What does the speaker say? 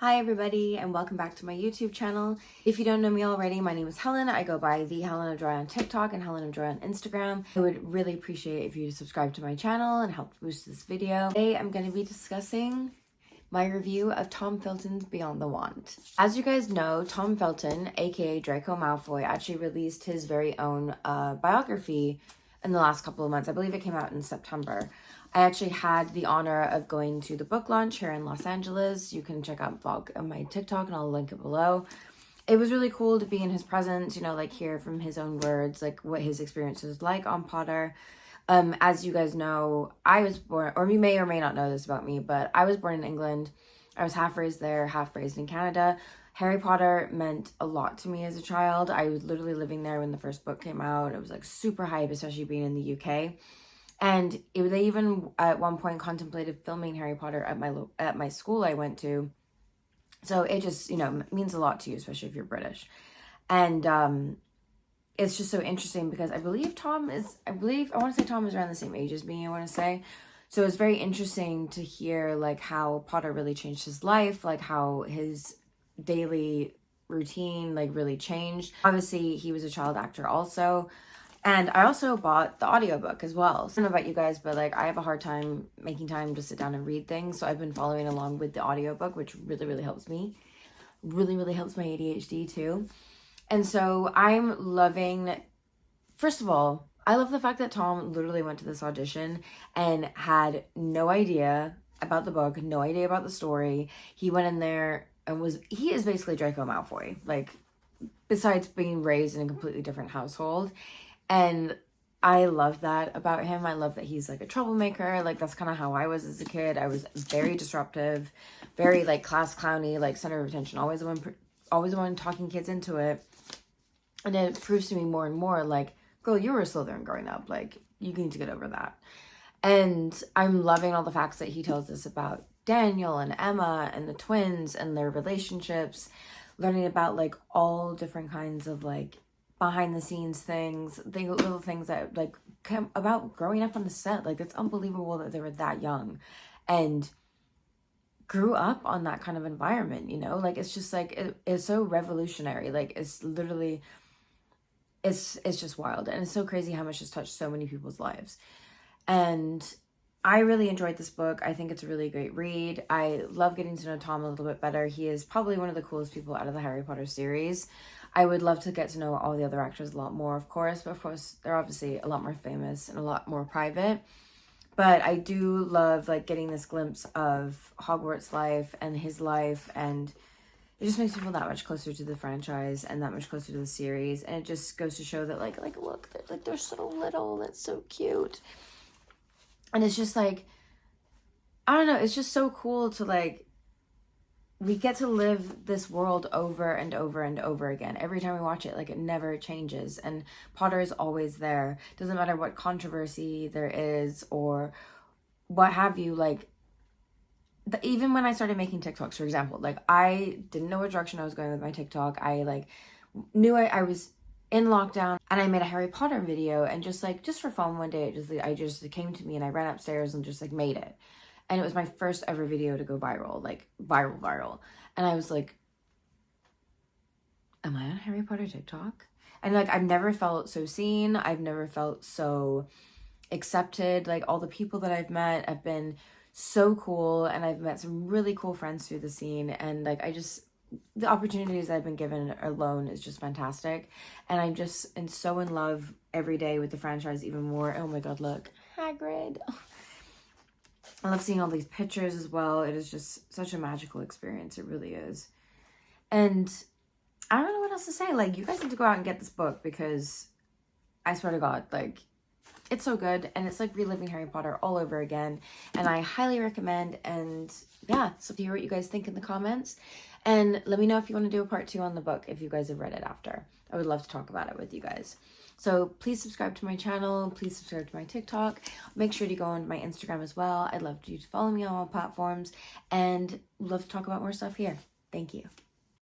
Hi everybody and welcome back to my YouTube channel. If you don't know me already, my name is Helen. I go by the Helen of Joy on TikTok and Helen of Joy on Instagram. I would really appreciate if you subscribe to my channel and help boost this video. Today I'm going to be discussing my review of Tom Felton's Beyond the Wand. As you guys know, Tom Felton, aka Draco Malfoy, actually released his very own biography in the last couple of months. I believe it came out in September. I actually had the honor of going to the book launch here in Los Angeles. You can check out vlog on my TikTok and I'll link it below. It was really cool to be in his presence, you know, like hear from his own words, like what his experience was like on Potter. As you guys know, I was born, or you may or may not know this about me, but I was born in England. I was half raised there, half raised in Canada. Harry Potter meant a lot to me as a child. I was literally living there when the first book came out. It was like super hype, especially being in the UK. And they even at one point contemplated filming Harry Potter at my school I went to. So it just, you know, means a lot to you, especially if you're British. And it's just so interesting because I want to say Tom is around the same age as me, I want to say. So it's very interesting to hear like how Potter really changed his life, like how his daily routine like really changed. Obviously, he was a child actor also. And I also bought the audiobook as well. So I don't know about you guys, but like I have a hard time making time to sit down and read things. So I've been following along with the audiobook, which really, really helps me. Really, really helps my ADHD too. And so I'm loving, first of all, I love the fact that Tom literally went to this audition and had no idea about the book, no idea about the story. He went in there and he is basically Draco Malfoy, like besides being raised in a completely different household. And I love that about him. I love that he's like a troublemaker. Like that's kind of how I was as a kid. I was very disruptive, very like class clowny, like center of attention, always the one talking kids into it. And it proves to me more and more like, girl, you were a Slytherin growing up. Like you need to get over that. And I'm loving all the facts that he tells us about Daniel and Emma and the twins and their relationships, learning about like all different kinds of like behind the scenes things, little things that like come about growing up on the set. Like it's unbelievable that they were that young and grew up on that kind of environment, you know? Like it's just like it's so revolutionary. Like it's literally it's just wild, and it's so crazy how much it's touched so many people's lives. And I really enjoyed this book. I think it's a really great read. I love getting to know Tom a little bit better. He is probably one of the coolest people out of the Harry Potter series. I would love to get to know all the other actors a lot more, of course. But of course, they're obviously a lot more famous and a lot more private. But I do love like getting this glimpse of Hogwarts life and his life. And it just makes me feel that much closer to the franchise and that much closer to the series. And it just goes to show that like look, they're so little. That's so cute. And it's just like, I don't know, it's just so cool to like, we get to live this world over and over and over again. Every time we watch it, like it never changes. And Potter is always there. Doesn't matter what controversy there is or what have you, like, even when I started making TikToks, for example, like I didn't know what direction I was going with my TikTok. I like knew I was in lockdown and I made a Harry Potter video, and just for fun one day, it came to me and I ran upstairs and just like made it. And it was my first ever video to go viral, like viral. And I was like, am I on Harry Potter TikTok? And like, I've never felt so seen. I've never felt so accepted. Like all the people that I've met have been so cool. And I've met some really cool friends through the scene. And like, the opportunities I've been given alone is just fantastic. And I'm just so in love every day with the franchise even more. Oh my God, look, Hagrid. I love seeing all these pictures as well. It is just such a magical experience. It really is. And I don't know what else to say. Like, you guys need to go out and get this book because I swear to God, like, it's so good. And it's like reliving Harry Potter all over again. And I highly recommend. And yeah, so hear what you guys think in the comments. And let me know if you want to do a part 2 on the book if you guys have read it after. I would love to talk about it with you guys. So please subscribe to my channel. Please subscribe to my TikTok. Make sure to go on my Instagram as well. I'd love you to follow me on all platforms and love to talk about more stuff here. Thank you.